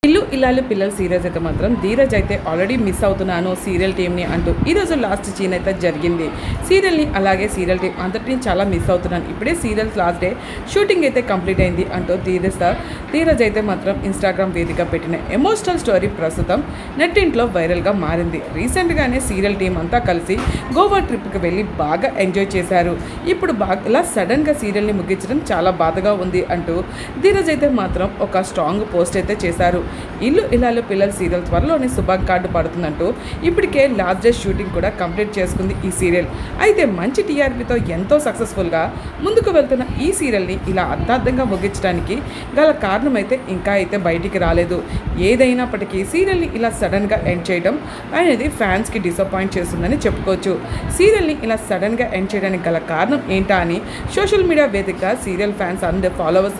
ఇల్లు ఇల్లాలు పిల్లల సీరియల్స్ అయితే మాత్రం ధీరజ్ అయితే ఆల్రెడీ మిస్ అవుతున్నాను సీరియల్ టీమ్ని అంటూ ఈరోజు లాస్ట్ సీన్ అయితే జరిగింది. సీరియల్ని అలాగే సీరియల్ టీం అందరినీ చాలా మిస్ అవుతున్నాను, ఇప్పుడే సీరియల్స్ లాస్ట్ డే షూటింగ్ అయితే కంప్లీట్ అయింది అంటూ ధీరజ్ అయితే మాత్రం ఇన్స్టాగ్రామ్ వేదిక పెట్టిన ఎమోషనల్ స్టోరీ ప్రస్తుతం నెట్టింట్లో వైరల్గా మారింది. రీసెంట్గానే సీరియల్ టీం అంతా కలిసి గోవా ట్రిప్కి వెళ్ళి బాగా ఎంజాయ్ చేశారు. ఇప్పుడు ఇలా సడన్గా సీరియల్ని ముగించడం చాలా బాధగా ఉంది అంటూ ధీరజ్ అయితే మాత్రం ఒక స్ట్రాంగ్ పోస్ట్ అయితే చేశారు. ఇల్లు ఇల్లాలు పిల్లల సీరియల్ త్వరలోనే శుభం కార్డు పడుతుందంటూ ఇప్పటికే లాస్ట్ డే షూటింగ్ కూడా కంప్లీట్ చేసుకుంది ఈ సీరియల్. అయితే మంచి టీఆర్పీతో ఎంతో సక్సెస్ఫుల్గా ముందుకు వెళ్తున్న ఈ సీరియల్ని ఇలా అర్థార్థంగా ముగించడానికి గల కారణం అయితే ఇంకా అయితే బయటికి రాలేదు. ఏదైనప్పటికీ సీరియల్ని ఇలా సడన్గా ఎండ్ చేయడం అనేది ఫ్యాన్స్కి డిసప్పాయింట్ చేస్తుందని చెప్పుకోవచ్చు. సీరియల్ని ఇలా సడన్గా ఎండ్ చేయడానికి గల కారణం ఏంటా అని సోషల్ మీడియా వేదికగా serial fans and followers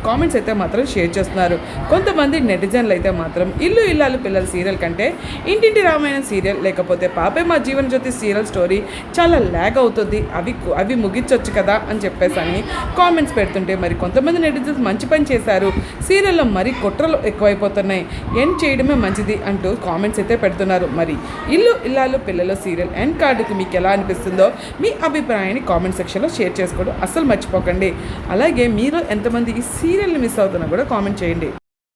comments అయితే మాత్రం షేర్ చేస్తున్నారు. కొంతమంది నెటిజన్లు అయితే మాత్రం ఇల్లు ఇల్లాలు పిల్లల సీరియల్ కంటే ఇంటింటి రామాయణం సీరియల్ లేకపోతే పాపే మా జీవన జ్యోతి సీరియల్ స్టోరీ చాలా ల్యాగ్ అవుతుంది, అవి ముగించవచ్చు కదా అని చెప్పేసి కామెంట్స్ పెడుతుంటే మరి కొంతమంది నెటిజన్స్ మంచి పని చేశారు, సీరియల్లో మరీ కుట్రలు ఎక్కువైపోతున్నాయి, ఎండ్ చేయడమే మంచిది అంటూ కామెంట్స్ అయితే పెడుతున్నారు. మరి ఇల్లు ఇల్లాలు పిల్లల సీరియల్ ఎండ్ కార్డుకి మీకు ఎలా అనిపిస్తుందో మీ అభిప్రాయాన్ని కామెంట్ సెక్షన్లో షేర్ చేసుకోవడం అస్సలు మర్చిపోకండి. అలాగే మీరు ఎంతమంది ఈ సీరియల్ని మిస్ అవుతున్నా కూడా కామెంట్ చేయండి.